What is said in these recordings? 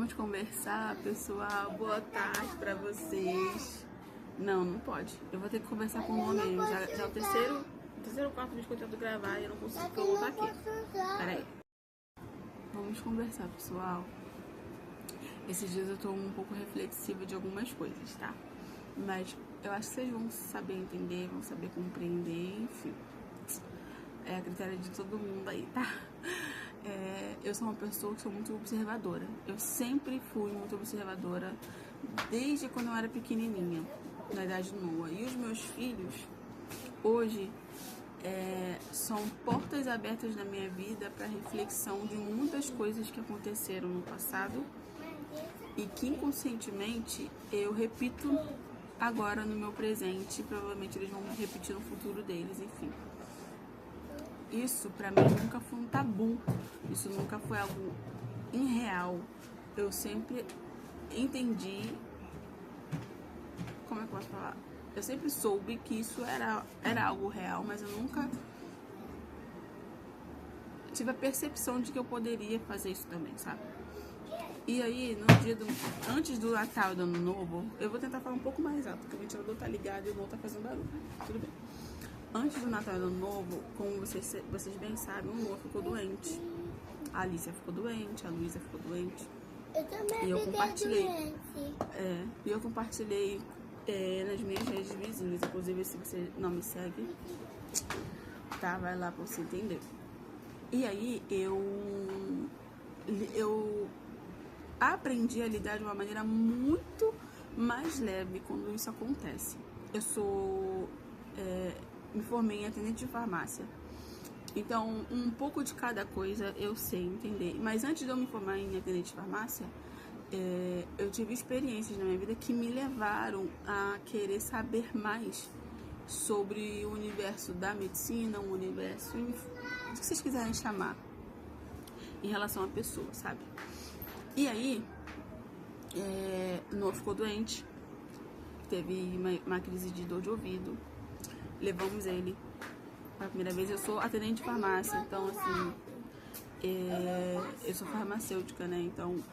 Vamos conversar, pessoal. Boa tarde pra vocês. Não pode. Eu vou ter que conversar com o homem. Já é o terceiro ou quarto vídeo que eu tento gravar e eu não consigo colocar aqui. Pera aí. Vamos conversar, pessoal. Esses dias eu tô um pouco reflexiva de algumas coisas, tá? Mas eu acho que vocês vão saber entender, vão saber compreender, enfim. É a critério de todo mundo aí, tá? Eu sou uma pessoa que sou muito observadora. Eu sempre fui muito observadora, desde quando eu era pequenininha, na idade nua. E os meus filhos, hoje, são portas abertas na minha vida para reflexão de muitas coisas que aconteceram no passado e que inconscientemente eu repito agora no meu presente. Provavelmente eles vão repetir no futuro deles, enfim. Isso pra mim nunca foi um tabu, isso nunca foi algo irreal. Eu sempre entendi, como é que eu posso falar? Eu sempre soube que isso era algo real, mas eu nunca tive a percepção de que eu poderia fazer isso também, sabe? E aí, antes do Natal e do Ano Novo, eu vou tentar falar um pouco mais alto, porque o ventilador tá ligado e o não tá fazendo barulho. Tudo bem. Antes do Natal e do Ano Novo, como vocês bem sabem, o Noah ficou doente. A Alicia ficou doente, a Luísa ficou doente. Eu também e eu compartilhei. Doente. E eu compartilhei nas minhas redes vizinhas. Inclusive, se você não me segue, tá? Vai lá pra você entender. E aí, eu aprendi a lidar de uma maneira muito mais leve quando isso acontece. Eu me formei em atendente de farmácia. Então, um pouco de cada coisa eu sei entender. Mas antes de eu me formar em atendente de farmácia, eu tive experiências na minha vida que me levaram a querer saber mais sobre o universo da medicina, o universo, o que vocês quiserem chamar, em relação à pessoa, sabe? E aí, Noah ficou doente, teve uma crise de dor de ouvido. Levamos ele pela primeira vez. Eu sou atendente de farmácia, então assim, eu sou farmacêutica, né? Então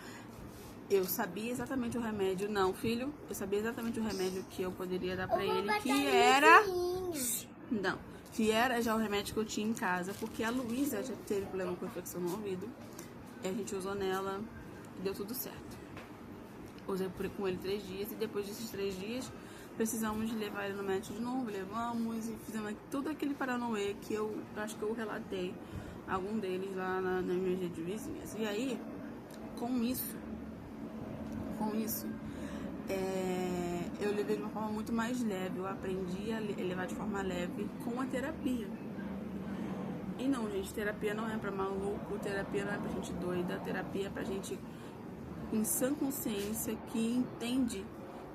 eu sabia exatamente o remédio. Não, filho, eu sabia exatamente o remédio que eu poderia dar pra ele, que era já o remédio que eu tinha em casa, porque a Luísa já teve problema com infecção no ouvido. A gente usou nela e deu tudo certo. Usei com ele 3 dias e depois desses 3 dias precisamos levar ele no médico de novo, levamos e fizemos tudo aquele paranoê que eu acho que eu relatei algum deles lá nas minhas redes vizinhas. E aí, com isso, eu levei de uma forma muito mais leve. Eu aprendi a levar de forma leve com a terapia. E não, gente, terapia não é pra maluco, terapia não é pra gente doida, terapia é pra gente em sã consciência que entende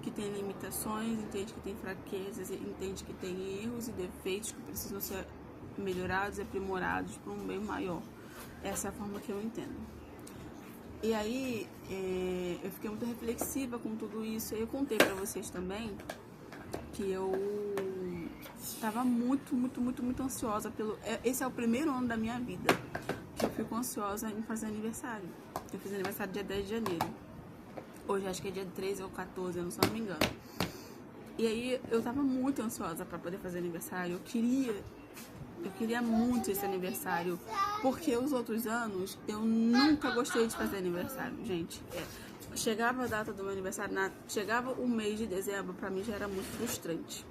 que tem limitações, entende que tem fraquezas, entende que tem erros e defeitos que precisam ser melhorados e aprimorados para um bem maior. Essa é a forma que eu entendo. E aí, eu fiquei muito reflexiva com tudo isso. Eu contei para vocês também que eu estava muito ansiosa esse é o primeiro ano da minha vida que eu fico ansiosa em fazer aniversário. Eu fiz aniversário dia 10 de janeiro. Hoje acho que é dia 13 ou 14, eu não me engano. E aí eu tava muito ansiosa pra poder fazer aniversário. Eu queria muito esse aniversário, porque os outros anos eu nunca gostei de fazer aniversário, gente. Chegava a data do meu aniversário, chegava o mês de dezembro, pra mim já era muito frustrante.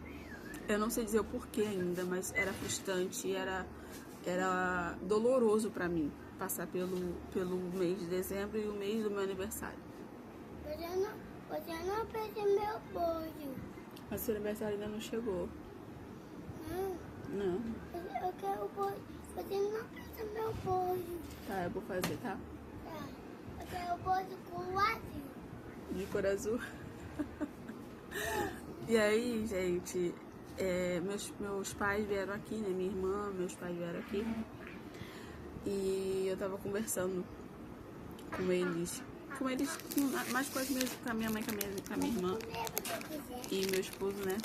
Eu não sei dizer o porquê ainda, mas era frustrante, era doloroso pra mim passar pelo mês de dezembro e o mês do meu aniversário. Você não fez meu bolo. Mas seu aniversário ainda não chegou. Não. Eu quero o bolo. Você não fez meu bolo. Tá, eu vou fazer, tá? Tá. Eu quero o bolo com azul. De cor azul. E aí, gente, meus pais vieram aqui, né? Minha irmã, meus pais vieram aqui. E eu tava conversando com eles, mais com a minha mãe, com a minha irmã e meu esposo, né?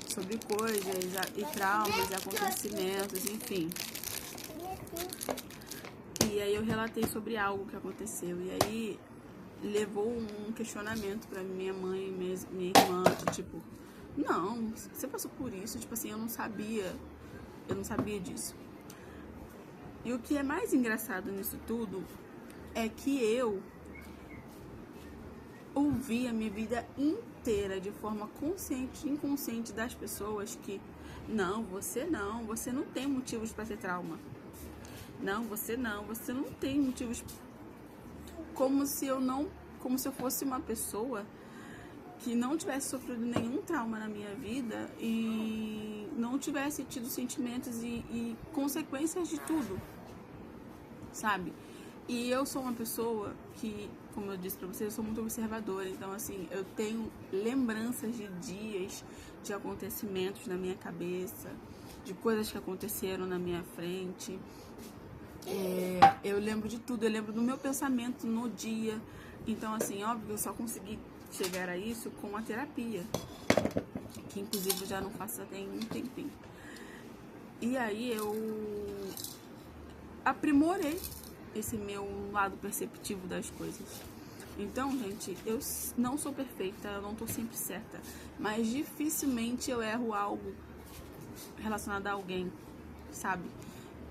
Sobre coisas e traumas e acontecimentos, enfim. E aí eu relatei sobre algo que aconteceu. E aí levou um questionamento pra minha mãe e minha irmã, tipo, não, você passou por isso, tipo assim, eu não sabia disso. E o que é mais engraçado nisso tudo é que eu ouvi a minha vida inteira de forma consciente e inconsciente das pessoas que você não tem motivos para ter trauma. Não, você não tem motivos, como se eu fosse uma pessoa que não tivesse sofrido nenhum trauma na minha vida e não tivesse tido sentimentos e consequências de tudo, sabe? E eu sou uma pessoa que, como eu disse pra vocês, eu sou muito observadora. Então, assim, eu tenho lembranças de dias, de acontecimentos na minha cabeça, de coisas que aconteceram na minha frente. Eu lembro de tudo, eu lembro do meu pensamento no dia. Então, assim, óbvio que eu só consegui chegar a isso com a terapia, que inclusive eu já não faço tem um tempinho. E aí eu aprimorei esse meu lado perceptivo das coisas. Então, gente, eu não sou perfeita, eu não tô sempre certa, mas dificilmente eu erro algo relacionado a alguém, sabe?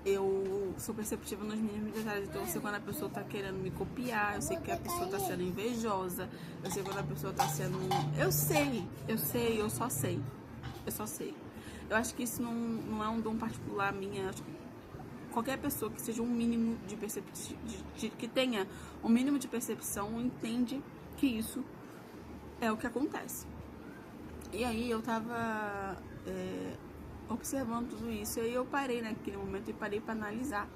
Eu sou perceptiva nos mínimos detalhes, então eu sei quando a pessoa tá querendo me copiar, eu sei que a pessoa tá sendo invejosa, eu sei quando a pessoa tá sendo... Eu só sei. Eu acho que isso não é um dom particular minha, acho que qualquer pessoa que seja um mínimo de percepção, que tenha um mínimo de percepção, entende que isso é o que acontece. E aí eu tava observando tudo isso, e aí eu parei naquele momento e parei para analisar.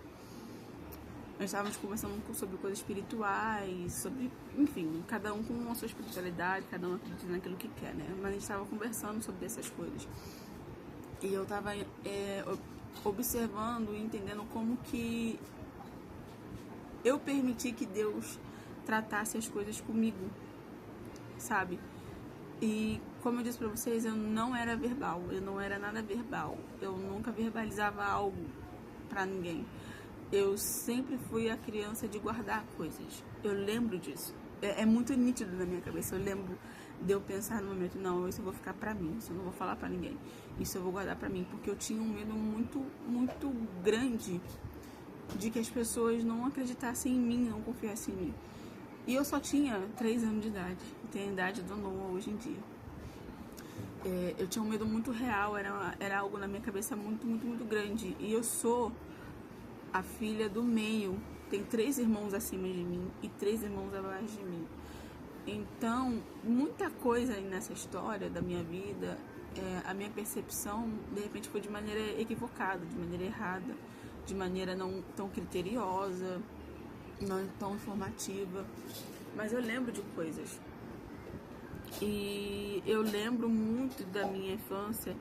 Nós estávamos conversando sobre coisas espirituais, sobre, enfim, cada um com a sua espiritualidade, cada um acredita naquilo que quer, né? Mas a gente estava conversando sobre essas coisas. E eu tava observando e entendendo como que eu permiti que Deus tratasse as coisas comigo, sabe? E como eu disse pra vocês, eu não era verbal, eu não era nada verbal, eu nunca verbalizava algo pra ninguém. Eu sempre fui a criança de guardar coisas, eu lembro disso, é muito nítido na minha cabeça. Eu lembro de eu pensar no momento, não, isso eu vou ficar pra mim, isso eu não vou falar pra ninguém, isso eu vou guardar pra mim, porque eu tinha um medo muito, muito grande de que as pessoas não acreditassem em mim, não confiassem em mim. E eu só tinha 3 anos de idade, tenho a idade do Noah hoje em dia. Eu tinha um medo muito real, era algo na minha cabeça muito, muito, muito grande. E eu sou a filha do meio, tem 3 irmãos acima de mim e 3 irmãos abaixo de mim. Então, muita coisa aí nessa história da minha vida, a minha percepção, de repente, foi de maneira equivocada, de maneira errada, de maneira não tão criteriosa, não tão informativa. Mas eu lembro de coisas. E eu lembro muito da minha infância,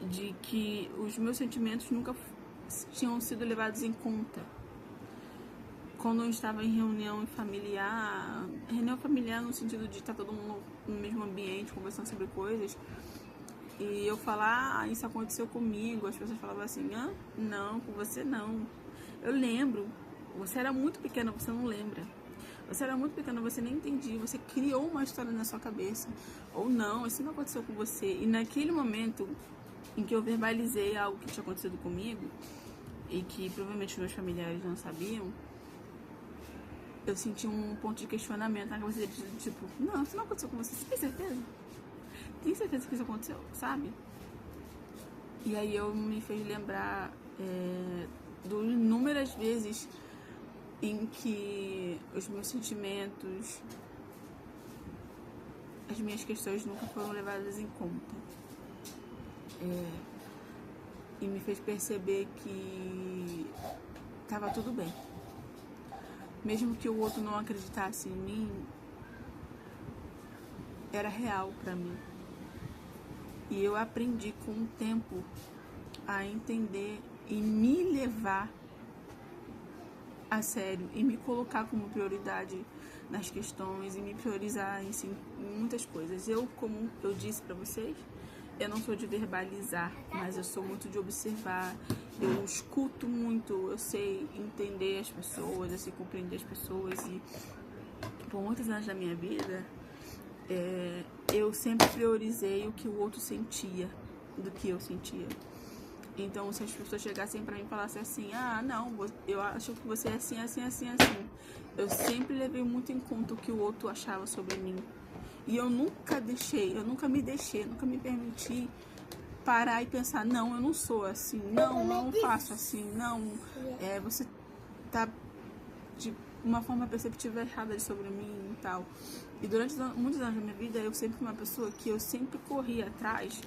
de que os meus sentimentos nunca tinham sido levados em conta. Quando eu estava em reunião familiar no sentido de estar todo mundo no mesmo ambiente, conversando sobre coisas, e eu falar, isso aconteceu comigo, as pessoas falavam assim, não, com você não. Eu lembro, você era muito pequena, você não lembra. Você era muito pequena, você nem entendia, você criou uma história na sua cabeça. Ou não, isso não aconteceu com você. E naquele momento em que eu verbalizei algo que tinha acontecido comigo, e que provavelmente meus familiares não sabiam, eu senti um ponto de questionamento na cabeça deles, tipo, não, isso não aconteceu com você, você tem certeza? Tem certeza que isso aconteceu, sabe? E aí eu me fez lembrar de inúmeras vezes em que os meus sentimentos, as minhas questões nunca foram levadas em conta. E me fez perceber que estava tudo bem. Mesmo que o outro não acreditasse em mim, era real pra mim. E eu aprendi com o tempo a entender e me levar a sério e me colocar como prioridade nas questões e me priorizar em muitas coisas. Eu, como eu disse pra vocês, eu não sou de verbalizar, mas eu sou muito de observar. Eu escuto muito, eu sei entender as pessoas, eu sei compreender as pessoas por muitos anos da minha vida, eu sempre priorizei o que o outro sentia do que eu sentia. Então, se as pessoas chegassem pra mim e falassem assim, ah, não, eu acho que você é assim, assim, assim, assim. Eu sempre levei muito em conta o que o outro achava sobre mim. E eu nunca me permiti parar e pensar, não, eu não sou assim, não, eu não faço assim, não, você tá de uma forma perceptiva errada sobre mim e tal. E durante muitos anos da minha vida, eu sempre fui uma pessoa que eu sempre corria atrás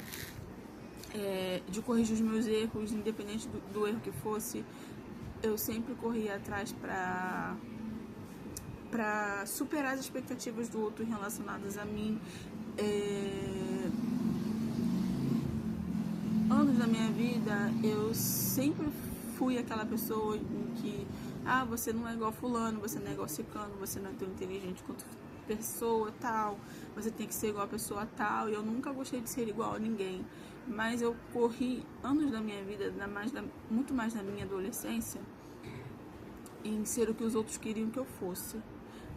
de corrigir os meus erros, independente do erro que fosse. Eu sempre corria atrás pra superar as expectativas do outro relacionadas a mim. Anos da minha vida, eu sempre fui aquela pessoa em que, você não é igual fulano, você não é igual ciclano, você não é tão inteligente quanto pessoa tal, você tem que ser igual a pessoa tal, e eu nunca gostei de ser igual a ninguém. Mas eu corri anos da minha vida, muito mais na minha adolescência, em ser o que os outros queriam que eu fosse.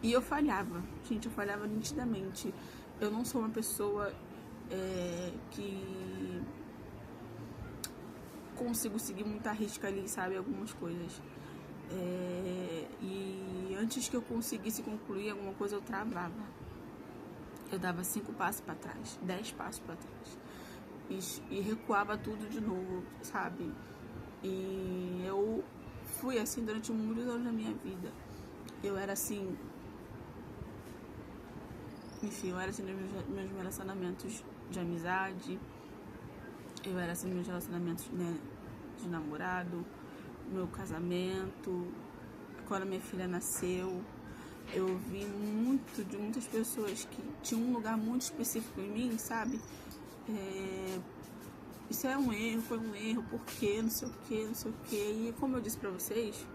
E eu falhava, gente, eu falhava nitidamente. Eu não sou uma pessoa que consigo seguir muita risca ali, sabe, algumas coisas. E antes que eu conseguisse concluir alguma coisa, eu travava. Eu dava 5 passos para trás, 10 passos para trás. E recuava tudo de novo, sabe? E eu fui assim durante muitos anos da minha vida. Eu era assim... Enfim, eu era assim nos meus relacionamentos de amizade. Eu era assim nos meus relacionamentos, né, de namorado, meu casamento, quando minha filha nasceu. Eu vi de muitas pessoas que tinham um lugar muito específico em mim, sabe? Isso é um erro, foi um erro, por quê, não sei o quê, não sei o quê. E como eu disse pra vocês,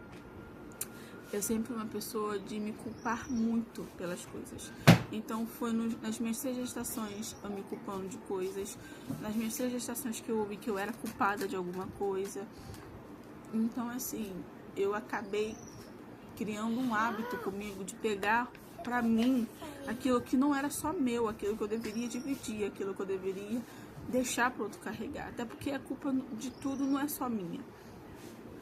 eu sempre fui uma pessoa de me culpar muito pelas coisas. Então foi nas minhas 3 gestações eu me culpando de coisas. Nas minhas 3 gestações que eu ouvi que eu era culpada de alguma coisa. Então assim, eu acabei criando um hábito comigo de pegar pra mim aquilo que não era só meu, aquilo que eu deveria dividir, aquilo que eu deveria deixar pro outro carregar. Até porque a culpa de tudo não é só minha.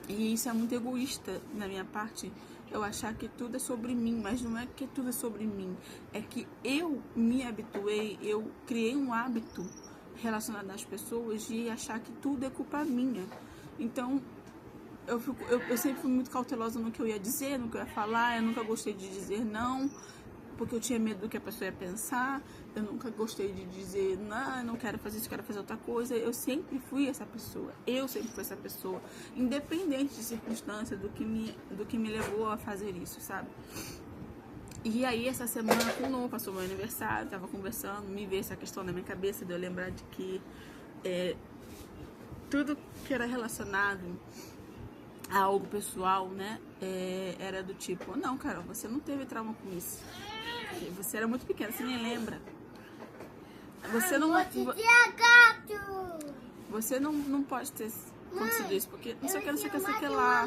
E isso é muito egoísta na minha parte, eu achar que tudo é sobre mim, mas não é que tudo é sobre mim, é que eu me habituei, eu criei um hábito relacionado às pessoas de achar que tudo é culpa minha. Então, eu sempre fui muito cautelosa no que eu ia dizer, no que eu ia falar, eu nunca gostei de dizer não, porque eu tinha medo do que a pessoa ia pensar, eu nunca gostei de dizer, não, eu não quero fazer isso, quero fazer outra coisa. Eu sempre fui essa pessoa, independente de circunstância, do que me levou a fazer isso, sabe? E aí, essa semana, quando passou meu aniversário, tava conversando, me veio essa questão na minha cabeça, de eu lembrar de que tudo que era relacionado a algo pessoal, né, era do tipo, não, Carol, você não teve trauma com isso. Você era muito pequena, você nem lembra. Você não pode ter acontecido isso, porque não sei o que, não sei o que, não sei o que lá.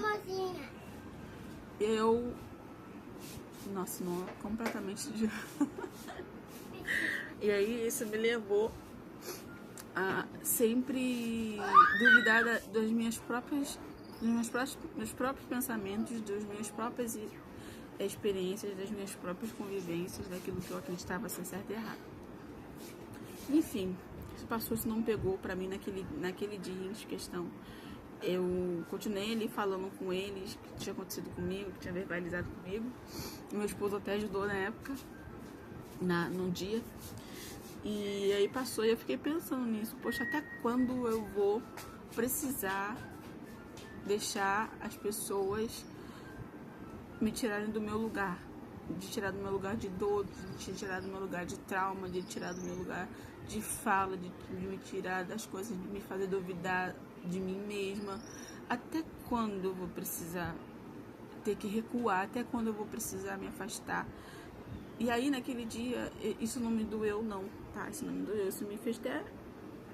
Nossa, não, completamente de... E aí isso me levou a sempre duvidar dos meus próprios pensamentos, das minhas próprias experiências, das minhas próprias convivências, daquilo que eu acreditava ser certo e errado. Enfim, isso passou, isso não pegou pra mim naquele dia em questão. Eu continuei ali falando com eles o que tinha acontecido comigo, que tinha verbalizado comigo. Meu esposo até ajudou na época, no dia. E aí passou e eu fiquei pensando nisso. Poxa, até quando eu vou precisar deixar as pessoas me tirarem do meu lugar, de tirar do meu lugar de dor, de tirar do meu lugar de trauma, de tirar do meu lugar de fala, de me tirar das coisas, de me fazer duvidar de mim mesma? Até quando eu vou precisar ter que recuar? Até quando eu vou precisar me afastar? E aí naquele dia, isso não me doeu não, tá? Isso não me doeu, isso me fez até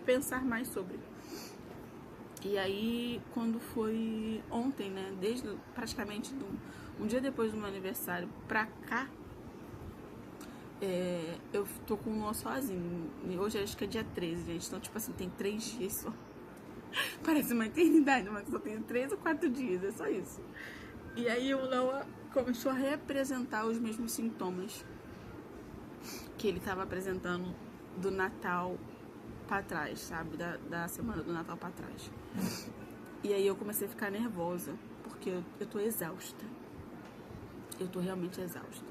pensar mais sobre. E aí, quando foi ontem, né, praticamente um dia depois do meu aniversário pra cá, Eu tô com o nó sozinho. Hoje acho que é dia 13, gente. Então, tipo assim, tem 3 dias só. Parece uma eternidade, mas só tem 3 ou 4 dias, é só isso. E aí o Noah começou a reapresentar os mesmos sintomas que ele tava apresentando do Natal pra trás, sabe? Da semana do Natal pra trás. E aí eu comecei a ficar nervosa, porque eu tô exausta. Eu tô realmente exausta.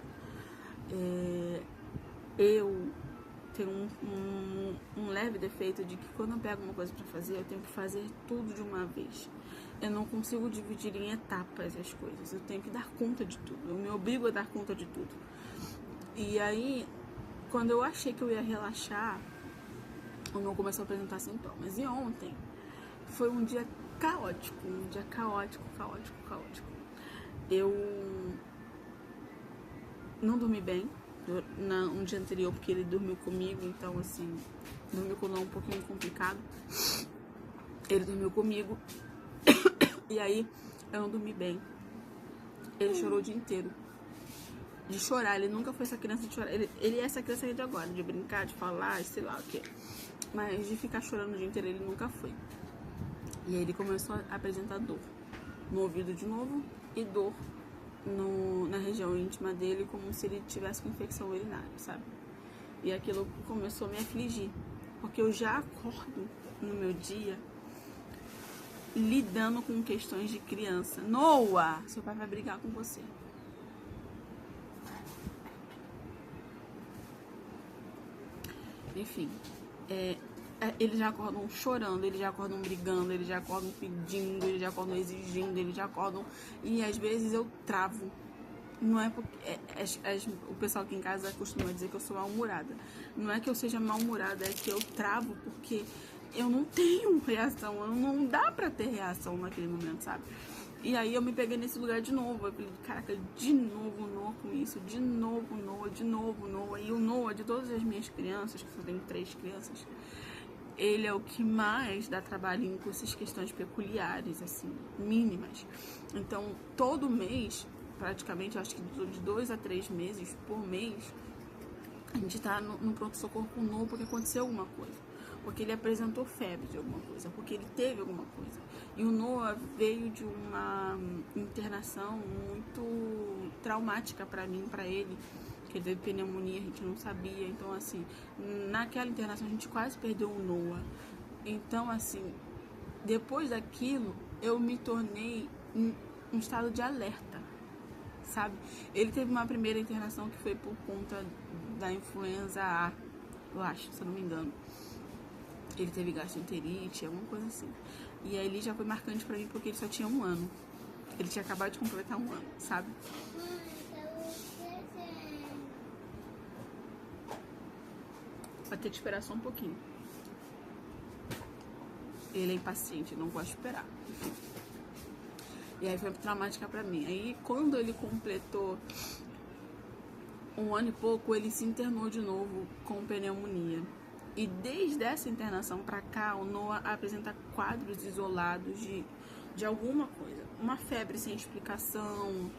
Eu tenho um leve defeito de que quando eu pego uma coisa pra fazer, eu tenho que fazer tudo de uma vez. Eu não consigo dividir em etapas as coisas. Eu tenho que dar conta de tudo. Eu me obrigo a dar conta de tudo. E aí, quando eu achei que eu ia relaxar, o meu começou a apresentar sintomas. E ontem foi um dia caótico. Um dia caótico. Eu não dormi bem no dia anterior, porque ele dormiu comigo, então assim, dormiu com um pouquinho complicado. Ele dormiu comigo e aí eu não dormi bem. Ele chorou o dia inteiro. De chorar, ele nunca foi essa criança de chorar. Ele é essa criança aí de agora, de brincar, de falar, sei lá o que. Mas de ficar chorando o dia inteiro, ele nunca foi. E aí ele começou a apresentar dor no ouvido de novo e dor na região íntima dele, como se ele tivesse com infecção urinária, sabe? E aquilo começou a me afligir, porque eu já acordo no meu dia lidando com questões de criança. Noah, seu pai vai brigar com você. Enfim, eles já acordam chorando, eles já acordam brigando, eles já acordam pedindo, eles já acordam exigindo, eles já acordam... E às vezes eu travo. Não é porque... o pessoal aqui em casa costuma dizer que eu sou mal-humorada. Não é que eu seja mal-humorada, é que eu travo porque eu não tenho reação. Não dá pra ter reação naquele momento, sabe? E aí eu me peguei nesse lugar de novo. Eu falei, caraca, de novo Noah com isso, de novo Noah. E o Noah, de todas as minhas crianças, que eu tenho 3 crianças, ele é o que mais dá trabalho com essas questões peculiares, assim, mínimas. Então, todo mês, praticamente, eu acho que de 2 a 3 meses por mês, a gente tá no pronto-socorro com o Noah porque aconteceu alguma coisa. Porque ele apresentou febre de alguma coisa, porque ele teve alguma coisa. E o Noah veio de uma internação muito traumática pra mim, pra ele, que ele teve pneumonia, a gente não sabia. Então, assim, naquela internação a gente quase perdeu o Noah. Então, assim, depois daquilo, eu me tornei em um estado de alerta, sabe? Ele teve uma primeira internação que foi por conta da influenza A, eu acho, se eu não me engano. Ele teve gastroenterite, alguma coisa assim. E aí ele já foi marcante pra mim porque ele só tinha 1 ano. Ele tinha acabado de completar 1 ano, sabe? Vai ter que esperar só um pouquinho. Ele é impaciente, não gosta de esperar. Enfim. E aí foi traumática pra mim. Aí quando ele completou 1 ano e pouco, ele se internou de novo com pneumonia. E desde essa internação pra cá, o Noah apresenta quadros isolados de alguma coisa. Uma febre sem explicação,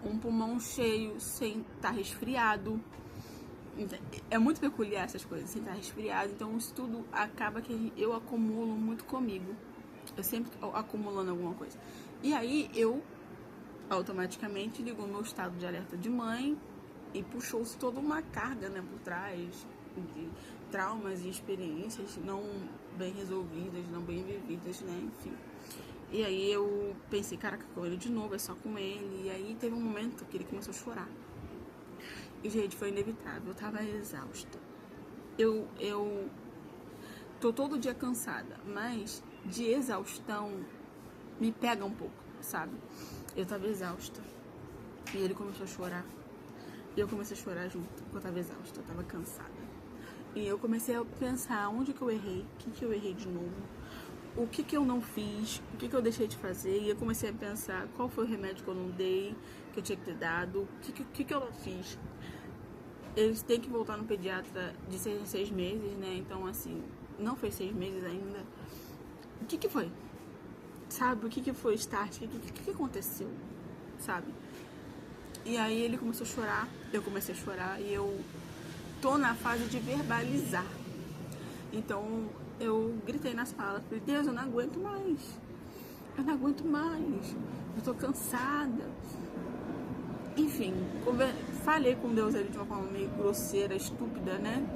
um pulmão cheio sem estar resfriado. É muito peculiar essas coisas, sem estar resfriado. Então isso tudo acaba que eu acumulo muito comigo. Eu sempre acumulando alguma coisa. E aí eu automaticamente ligo o meu estado de alerta de mãe e puxou-se toda uma carga, né, por trás de traumas e experiências não bem resolvidas, não bem vividas, né, enfim. E aí eu pensei, caraca, com ele de novo, é só com ele. E aí teve um momento que ele começou a chorar. E, gente, foi inevitável, eu tava exausta. Eu tô todo dia cansada, mas de exaustão me pega um pouco, sabe? Eu tava exausta. E ele começou a chorar. E eu comecei a chorar junto, porque eu tava exausta, eu tava cansada. E eu comecei a pensar onde que eu errei, o que eu errei de novo, o que eu não fiz, o que eu deixei de fazer. E eu comecei a pensar qual foi o remédio que eu não dei, que eu tinha que ter dado, o que eu não fiz. Eles têm que voltar no pediatra de 6 em 6 meses, né? Então, assim, não fez 6 meses ainda. O que foi? Sabe? O que foi start? O que aconteceu? Sabe? E aí ele começou a chorar, eu comecei a chorar e eu tô na fase de verbalizar. Então eu gritei na sala, falei, Deus, eu não aguento mais. Eu não aguento mais. Eu tô cansada. Enfim, falei com Deus ali de uma forma meio grosseira, estúpida, né?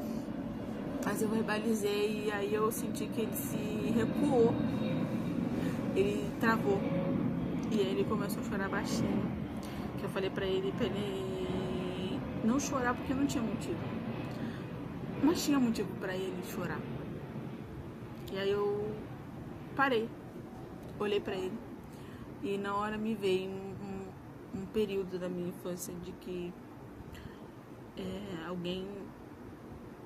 Mas eu verbalizei e aí eu senti que ele se recuou. Ele travou. E aí ele começou a chorar baixinho. Que eu falei pra ele não chorar porque não tinha motivo. Mas tinha motivo pra ele chorar. E aí eu parei. Olhei pra ele. E na hora me veio um período da minha infância de que alguém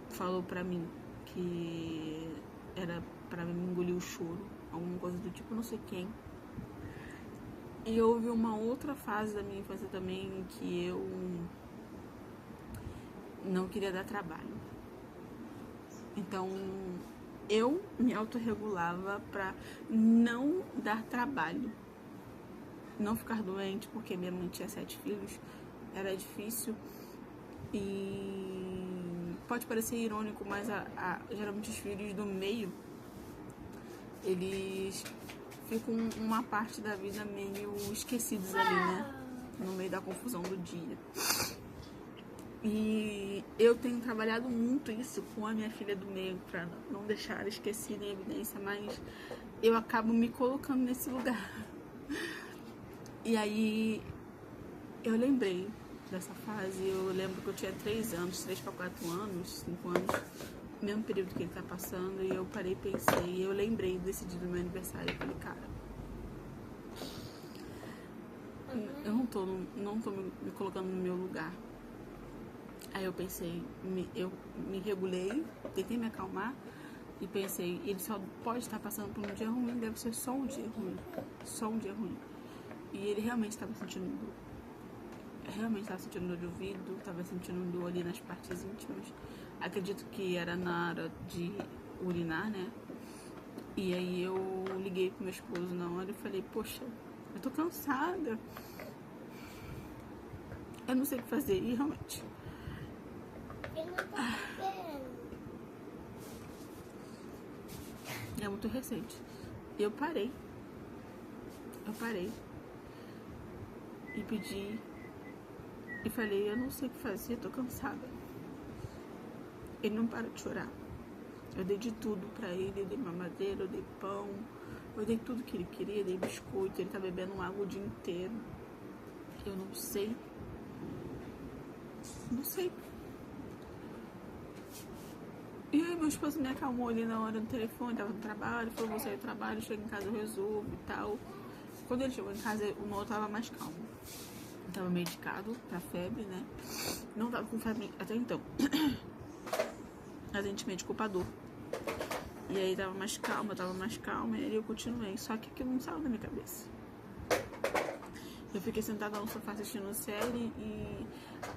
falou pra mim que era pra me engolir o choro, alguma coisa do tipo, não sei quem. E houve uma outra fase da minha infância também em que eu não queria dar trabalho. Então eu me autorregulava pra não dar trabalho, não ficar doente, porque minha mãe tinha 7 filhos, era difícil. E pode parecer irônico, mas geralmente os filhos do meio, eles ficam uma parte da vida meio esquecidos ali, né? No meio da confusão do dia. E eu tenho trabalhado muito isso com a minha filha do meio, pra não deixar ela esquecida em evidência, mas eu acabo me colocando nesse lugar. E aí eu lembrei dessa fase, eu lembro que eu tinha 3 para 4 anos, 5 anos, mesmo período que ele tá passando, e eu parei e pensei, e eu lembrei desse dia do meu aniversário, eu falei, cara, eu não tô me colocando no meu lugar. Aí eu pensei, eu me regulei, tentei me acalmar e pensei, ele só pode estar passando por um dia ruim, deve ser só um dia ruim, só um dia ruim. E ele realmente estava sentindo dor. Realmente estava sentindo dor de ouvido, estava sentindo dor ali nas partes íntimas. Acredito que era na hora de urinar, né? E aí eu liguei pro meu esposo na hora e falei, poxa, eu tô cansada. Eu não sei o que fazer. E realmente... é muito recente. Eu parei. E pedi. E falei, eu não sei o que fazer, tô cansada. Ele não para de chorar. Eu dei de tudo pra ele, eu dei mamadeira, eu dei pão, eu dei tudo que ele queria, dei biscoito, ele tá bebendo água o dia inteiro. Eu não sei. Não sei. E aí meu esposo me acalmou ali na hora do telefone, tava no trabalho, falou, vou sair do trabalho, chego em casa, eu resolvo e tal. Quando ele chegou em casa, o Noah tava mais calmo. Ele tava medicado pra febre, né? Não tava com febre até então. A gente medicou pra dor. E aí tava mais calma, e aí eu continuei. Só que aquilo não saiu da minha cabeça. Eu fiquei sentada no sofá assistindo série e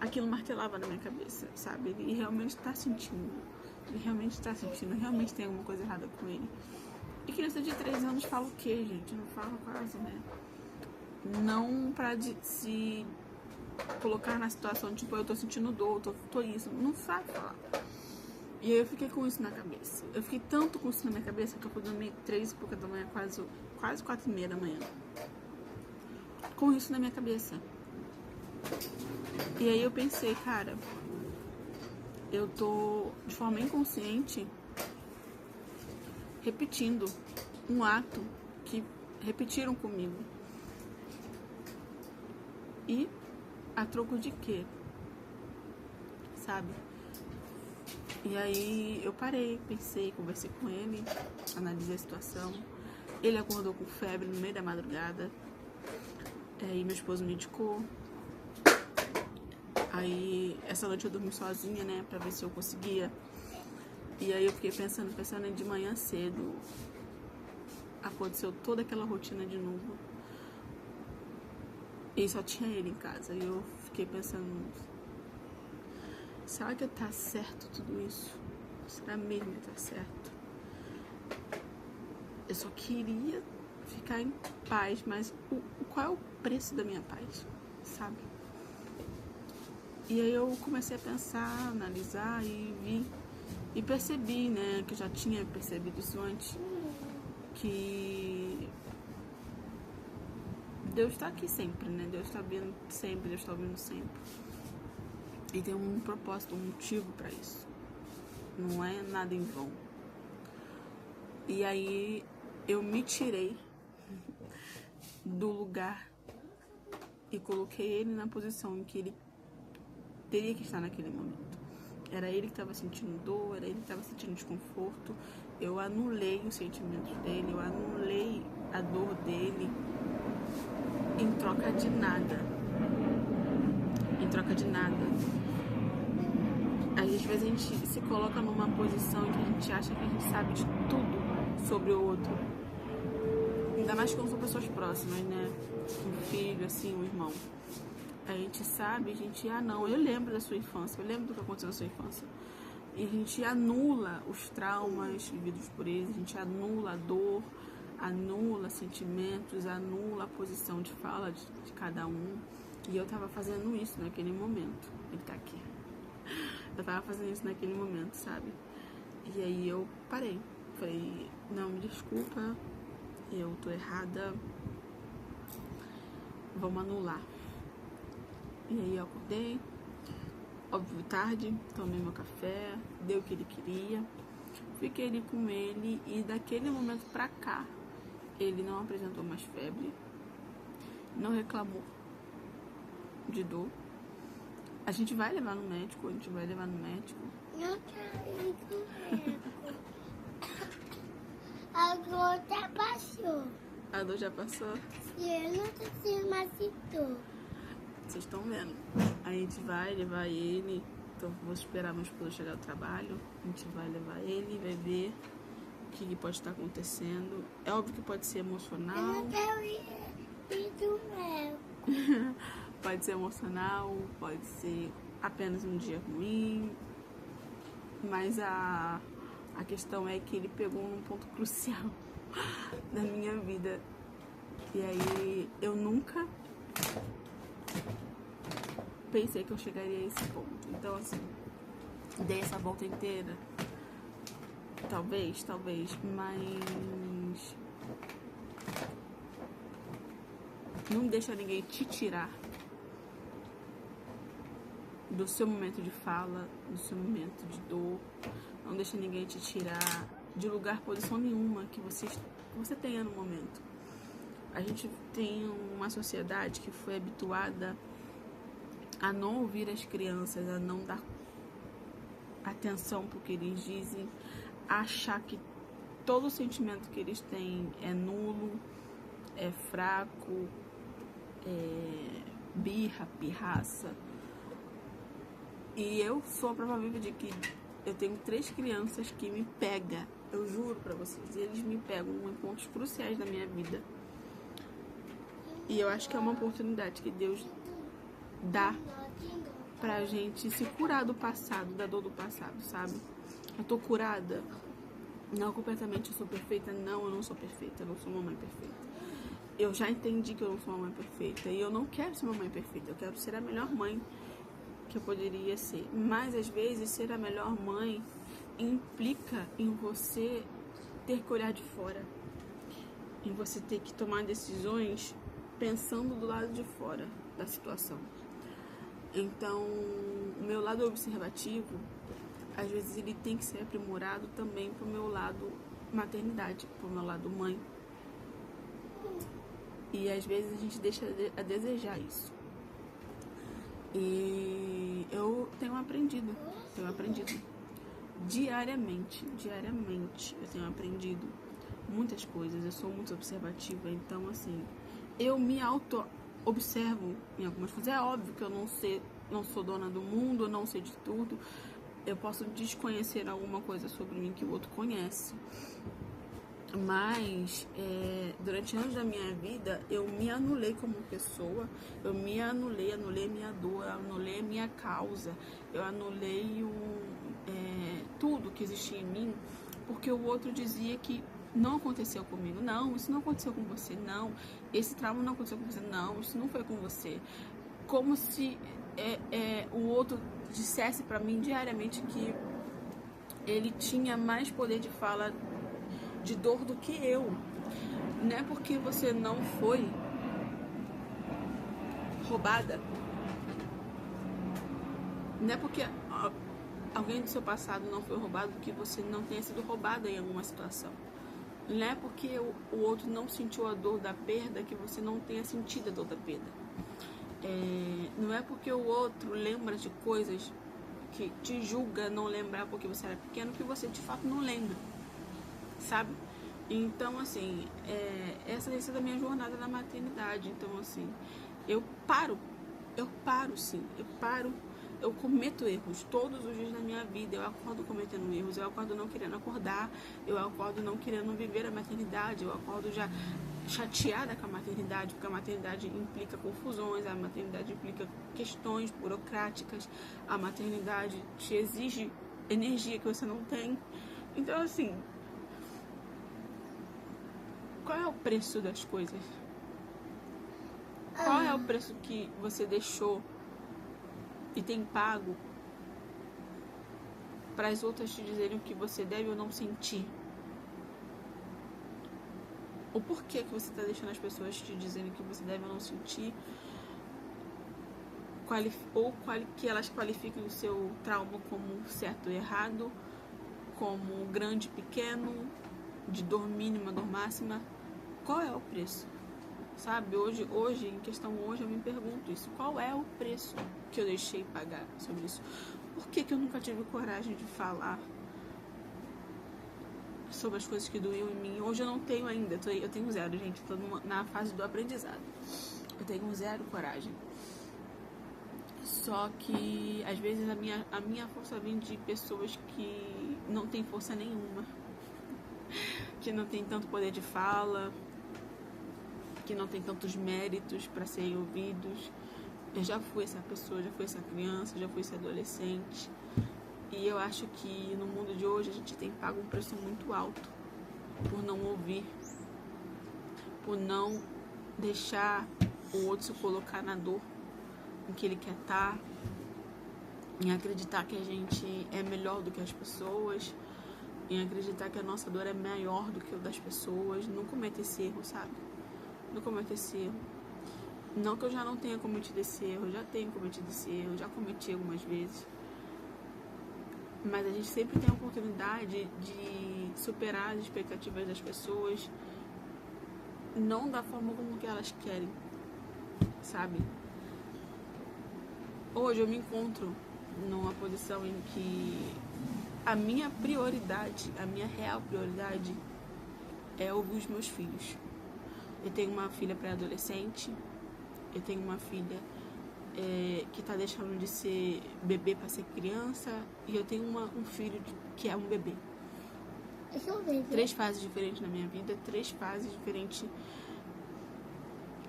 aquilo martelava na minha cabeça, sabe? Ele realmente tá sentindo. Ele realmente tem alguma coisa errada com ele. E criança de 3 anos fala o quê, gente? Não fala quase, né? Não pra se colocar na situação, tipo, eu tô sentindo dor, tô isso. Não sabe falar. E aí eu fiquei com isso na cabeça. Eu fiquei tanto com isso na minha cabeça que eu fui dormir 3 e pouca da manhã, quase 4:30 da manhã. Com isso na minha cabeça. E aí eu pensei, cara, eu tô de forma inconsciente repetindo um ato que repetiram comigo. E a troco de quê? Sabe? E aí eu parei, pensei, conversei com ele, analisei a situação. Ele acordou com febre no meio da madrugada. Aí meu esposo me indicou. Aí essa noite eu dormi sozinha, né, pra ver se eu conseguia. E aí eu fiquei pensando e de manhã cedo aconteceu toda aquela rotina de novo. E só tinha ele em casa. E eu fiquei pensando, será que tá certo tudo isso? Será mesmo que tá certo? Eu só queria ficar em paz, mas qual é o preço da minha paz, sabe? E aí eu comecei a pensar, analisar e vi e percebi, né, que eu já tinha percebido isso antes, que Deus está aqui sempre, né? Deus está vindo sempre, Deus está ouvindo sempre. E tem um propósito, um motivo para isso. Não é nada em vão. E aí eu me tirei do lugar e coloquei ele na posição em que ele teria que estar naquele momento. Era ele que estava sentindo dor, era ele que estava sentindo desconforto. Eu anulei os sentimentos dele, eu anulei a dor dele em troca de nada. Em troca de nada. Às vezes a gente se coloca numa posição em que a gente acha que a gente sabe de tudo sobre o outro. Ainda mais quando são pessoas próximas, né? Um filho, assim, um irmão. A gente sabe, a gente, não, eu lembro da sua infância, eu lembro do que aconteceu na sua infância. E a gente anula os traumas vividos por eles, a gente anula a dor, anula sentimentos, anula a posição de fala de cada um. E eu tava fazendo isso naquele momento. Ele tá aqui. Eu tava fazendo isso naquele momento, sabe? E aí eu parei. Falei, não, me desculpa, eu tô errada. Vamos anular. E aí eu acordei, óbvio, tarde, tomei meu café, dei o que ele queria, fiquei ali com ele e daquele momento pra cá, ele não apresentou mais febre, não reclamou de dor. A gente vai levar no médico, Não quero ir com médico. A dor já passou. A dor já passou? E eu não tô sendo mais dor. Vocês estão vendo? A gente vai levar ele, então vou esperar meu esposo chegar do trabalho, a gente vai levar ele, vai ver o que pode estar acontecendo. É óbvio que pode ser emocional. Eu não quero ir do médico. Pode ser emocional, pode ser apenas um dia ruim, mas a questão é que ele pegou num ponto crucial da minha vida. E aí eu nunca pensei que eu chegaria a esse ponto. Então, assim, dei essa volta inteira. Talvez, mas não deixa ninguém te tirar do seu momento de fala, do seu momento de dor. Não deixa ninguém te tirar de lugar, posição nenhuma que você tenha no momento. A gente tem uma sociedade que foi habituada a não ouvir as crianças, a não dar atenção para o que eles dizem, a achar que todo sentimento que eles têm é nulo, é fraco, é birra, pirraça. E eu sou a prova viva de que eu tenho 3 crianças que me pegam, eu juro pra vocês, eles me pegam em pontos cruciais da minha vida. E eu acho que é uma oportunidade que Deus dá pra gente se curar do passado, da dor do passado, sabe? Eu tô curada? Não completamente, eu sou perfeita? Não, eu não sou perfeita, eu não sou uma mãe perfeita. Eu já entendi que eu não sou uma mãe perfeita e eu não quero ser uma mãe perfeita, eu quero ser a melhor mãe que eu poderia ser. Mas às vezes ser a melhor mãe implica em você ter que olhar de fora, em você ter que tomar decisões pensando do lado de fora da situação. Então, o meu lado observativo, às vezes ele tem que ser aprimorado também pro meu lado maternidade, pro meu lado mãe. E às vezes a gente deixa a desejar isso. E eu tenho aprendido diariamente eu tenho aprendido muitas coisas. Eu sou muito observativa, então assim, eu me auto-observo em algumas coisas. É óbvio que eu não sou dona do mundo, eu não sei de tudo. Eu posso desconhecer alguma coisa sobre mim que o outro conhece. Mas durante anos da minha vida eu me anulei como pessoa, eu me anulei minha dor, eu anulei a minha causa, eu anulei tudo que existia em mim, porque o outro dizia que não aconteceu comigo. Não, isso não aconteceu com você, não, esse trauma não aconteceu com você, não, isso não foi com você. Como se o outro dissesse pra mim diariamente que ele tinha mais poder de fala, de dor do que eu. Não é porque você não foi roubada, não é porque alguém do seu passado não foi roubado que você não tenha sido roubada em alguma situação. Não é porque o outro não sentiu a dor da perda que você não tenha sentido a dor da perda. Não é porque o outro lembra de coisas que te julga não lembrar porque você era pequeno que você de fato não lembra, sabe? Então, assim, essa tem sido a minha jornada na maternidade. Então, assim, eu paro sim, eu cometo erros todos os dias da minha vida. Eu acordo cometendo erros, eu acordo não querendo acordar, eu acordo não querendo viver a maternidade, eu acordo já chateada com a maternidade, porque a maternidade implica confusões, a maternidade implica questões burocráticas, a maternidade te exige energia que você não tem. Então, assim, qual é o preço das coisas? Qual é o preço que você deixou e tem pago para as outras te dizerem o que você deve ou não sentir? O porquê que você está deixando as pessoas te dizerem o que você deve ou não sentir? Que elas qualifiquem o seu trauma como certo ou errado, como grande, pequeno, de dor mínima, dor máxima. Qual é o preço? Sabe, hoje, em questão hoje, eu me pergunto isso. Qual é o preço que eu deixei pagar sobre isso? Por que eu nunca tive coragem de falar sobre as coisas que doíam em mim? Hoje eu não tenho ainda, eu tenho zero, gente. Estou na fase do aprendizado. Eu tenho zero coragem. Só que, às vezes, a minha força vem de pessoas que não têm força nenhuma. Que não tem tanto poder de fala, que não tem tantos méritos para serem ouvidos. Eu já fui essa pessoa, já fui essa criança, já fui esse adolescente. E eu acho que no mundo de hoje a gente tem pago um preço muito alto por não ouvir, por não deixar o outro se colocar na dor em que ele quer estar, em acreditar que a gente é melhor do que as pessoas, em acreditar que a nossa dor é maior do que o das pessoas. Não cometa esse erro, sabe? Não cometa esse erro. Não que eu já não tenha cometido esse erro, eu já tenho cometido esse erro, já cometi algumas vezes. Mas a gente sempre tem a oportunidade de superar as expectativas das pessoas, não da forma como que elas querem, sabe? Hoje eu me encontro numa posição em que a minha prioridade, a minha real prioridade é ouvir os meus filhos. Eu tenho uma filha pré-adolescente, eu tenho uma filha que está deixando de ser bebê para ser criança, e eu tenho um filho que é um bebê. Três fases diferentes na minha vida, três fases diferentes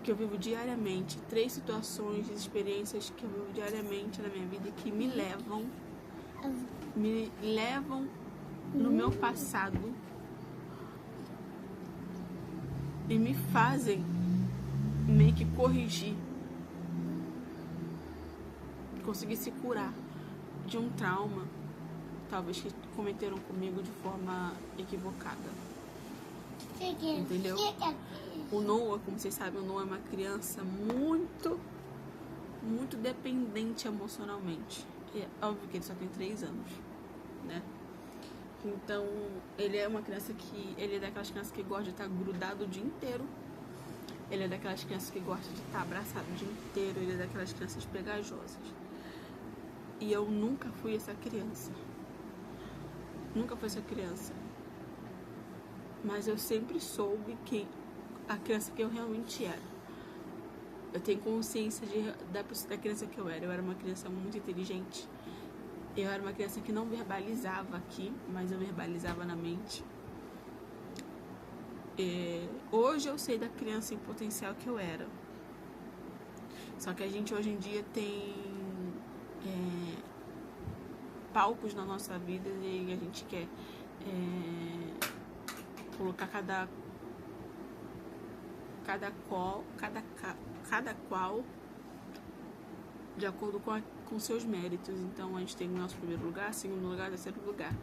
que eu vivo diariamente, três situações, experiências que eu vivo diariamente na minha vida que me levam no meu passado e me fazem meio que corrigir, conseguir se curar de um trauma, talvez que cometeram comigo de forma equivocada. Entendeu? O Noah, como vocês sabem, o Noah é uma criança muito dependente emocionalmente. É óbvio que ele só tem 3 anos, né? Então, ele é uma criança ele é daquelas crianças que gosta de estar grudado o dia inteiro. Ele é daquelas crianças que gosta de estar abraçado o dia inteiro. Ele é daquelas crianças pegajosas. E eu nunca fui essa criança. Nunca fui essa criança. Mas eu sempre soube a criança que eu realmente era. Eu tenho consciência da criança que eu era. Eu era uma criança muito inteligente. Eu era uma criança que não verbalizava aqui, mas eu verbalizava na mente. Hoje eu sei da criança em potencial que eu era. Só que a gente hoje em dia tem palcos na nossa vida e a gente quer colocar cada qual de acordo com seus méritos. Então a gente tem o nosso primeiro lugar, segundo lugar, terceiro lugar.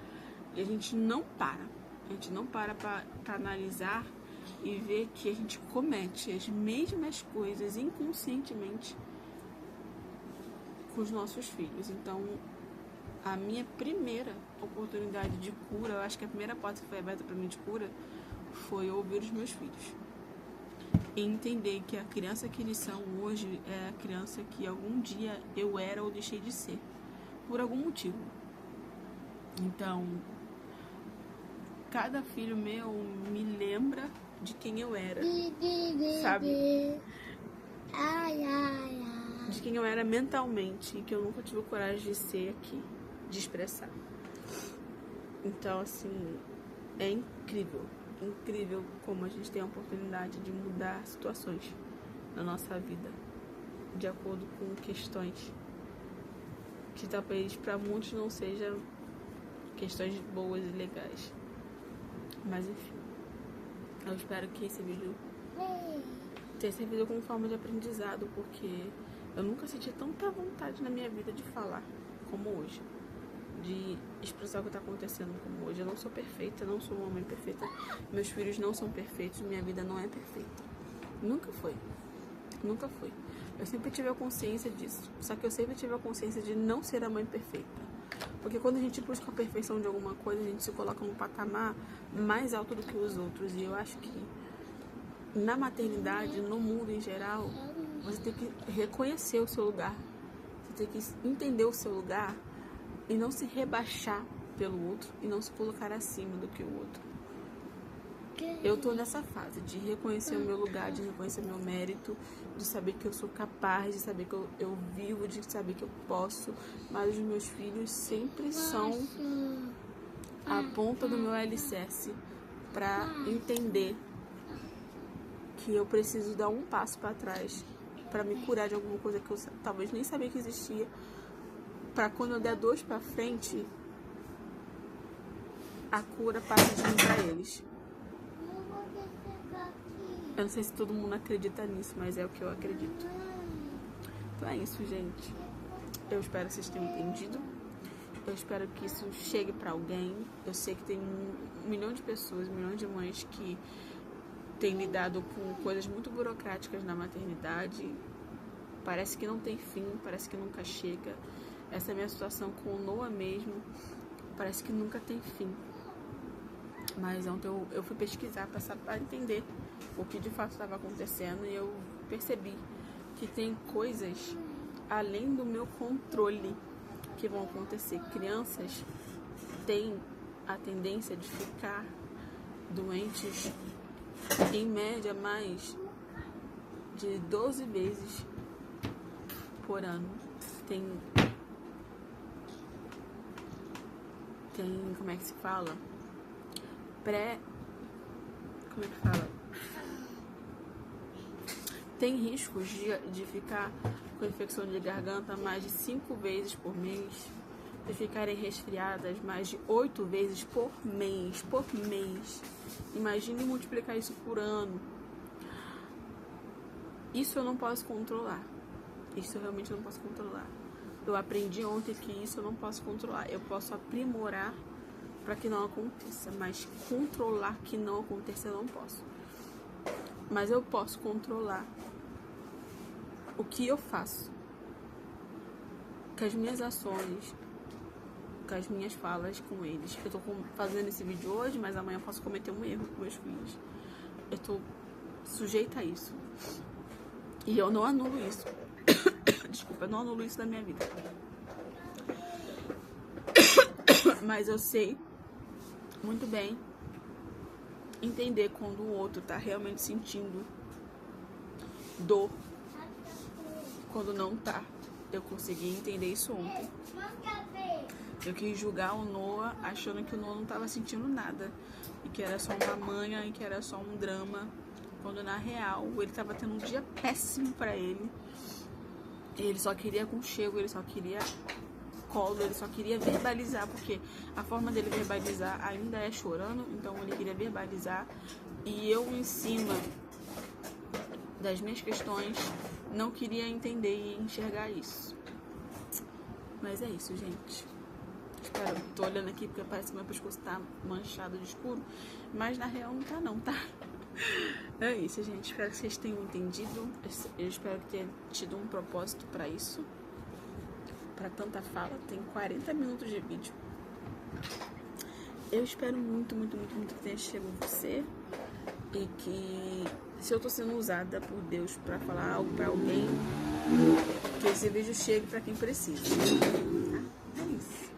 E a gente não para. A gente não para analisar e ver que a gente comete as mesmas coisas inconscientemente com os nossos filhos. Então, a minha primeira oportunidade de cura, eu acho que a primeira porta que foi aberta para mim de cura, foi ouvir os meus filhos. E entender que a criança que eles são hoje é a criança que algum dia eu era ou deixei de ser, por algum motivo. Então, cada filho meu me lembra de quem eu era, sabe? De quem eu era mentalmente e que eu nunca tive coragem de ser aqui, de expressar. Então, assim, é incrível como a gente tem a oportunidade de mudar situações na nossa vida de acordo com questões que talvez para muitos não sejam questões boas e legais. Mas enfim, eu espero que esse vídeo tenha servido como forma de aprendizado, porque eu nunca senti tanta vontade na minha vida de falar como hoje, de expressar o que está acontecendo como hoje. Eu não sou perfeita, não sou uma mãe perfeita, meus filhos não são perfeitos, minha vida não é perfeita. Nunca foi. Eu sempre tive a consciência disso, só que eu sempre tive a consciência de não ser a mãe perfeita. Porque quando a gente busca a perfeição de alguma coisa, a gente se coloca num patamar mais alto do que os outros. E eu acho que na maternidade, no mundo em geral, você tem que reconhecer o seu lugar. Você tem que entender o seu lugar e não se rebaixar pelo outro e não se colocar acima do que o outro. Eu tô nessa fase de reconhecer o meu lugar, de reconhecer meu mérito, de saber que eu sou capaz, de saber que eu vivo, de saber que eu posso. Mas os meus filhos sempre são a ponta do meu alicerce para entender que eu preciso dar um passo para trás para me curar de alguma coisa que eu talvez nem sabia que existia, para quando eu der 2 para frente, a cura passe de mim para eles. Eu não sei se todo mundo acredita nisso, mas é o que eu acredito. Então é isso, gente. Eu espero que vocês tenham entendido. Eu espero que isso chegue pra alguém. Eu sei que tem 1 milhão de pessoas, 1 milhão de mães que têm lidado com coisas muito burocráticas na maternidade. Parece que não tem fim, parece que nunca chega. Essa é a minha situação com o Noah mesmo. Parece que nunca tem fim. Mas ontem eu fui pesquisar para entender o que de fato estava acontecendo e eu percebi que tem coisas além do meu controle que vão acontecer. Crianças têm a tendência de ficar doentes em média mais de 12 vezes por ano. Tem como é que se fala? Como é que fala? Tem riscos de ficar com infecção de garganta mais de 5 vezes por mês, de ficarem resfriadas mais de 8 vezes por mês. Imagine multiplicar isso por ano. Isso eu não posso controlar. Isso eu realmente não posso controlar. Eu aprendi ontem que isso eu não posso controlar. Eu posso aprimorar para que não aconteça, mas controlar que não aconteça eu não posso. Mas eu posso controlar o que eu faço, com as minhas ações, com as minhas falas com eles. Eu tô fazendo esse vídeo hoje, mas amanhã eu posso cometer um erro com meus filhos. Eu tô sujeita a isso. E eu não anulo isso. Desculpa, eu não anulo isso da minha vida. Mas eu sei muito bem entender quando o outro tá realmente sentindo dor, quando não tá. Eu consegui entender isso ontem. Eu quis julgar o Noah achando que o Noah não tava sentindo nada e que era só uma manha e que era só um drama, quando na real ele tava tendo um dia péssimo pra ele. Ele só queria aconchego, ele só queria colo, ele só queria verbalizar, porque a forma dele verbalizar ainda é chorando, então ele queria verbalizar. E eu, em cima das minhas questões, não queria entender e enxergar isso. Mas é isso, gente. Espero, tô olhando aqui porque parece que meu pescoço tá manchado de escuro, mas na real não tá não, tá? É isso, gente. Espero que vocês tenham entendido. Eu espero que tenha tido um propósito pra isso. Pra tanta fala. Tem 40 minutos de vídeo. Eu espero muito que tenha chegado a você. E que se eu tô sendo usada por Deus pra falar algo pra alguém, que esse vídeo chegue pra quem precisa. Tá? É isso.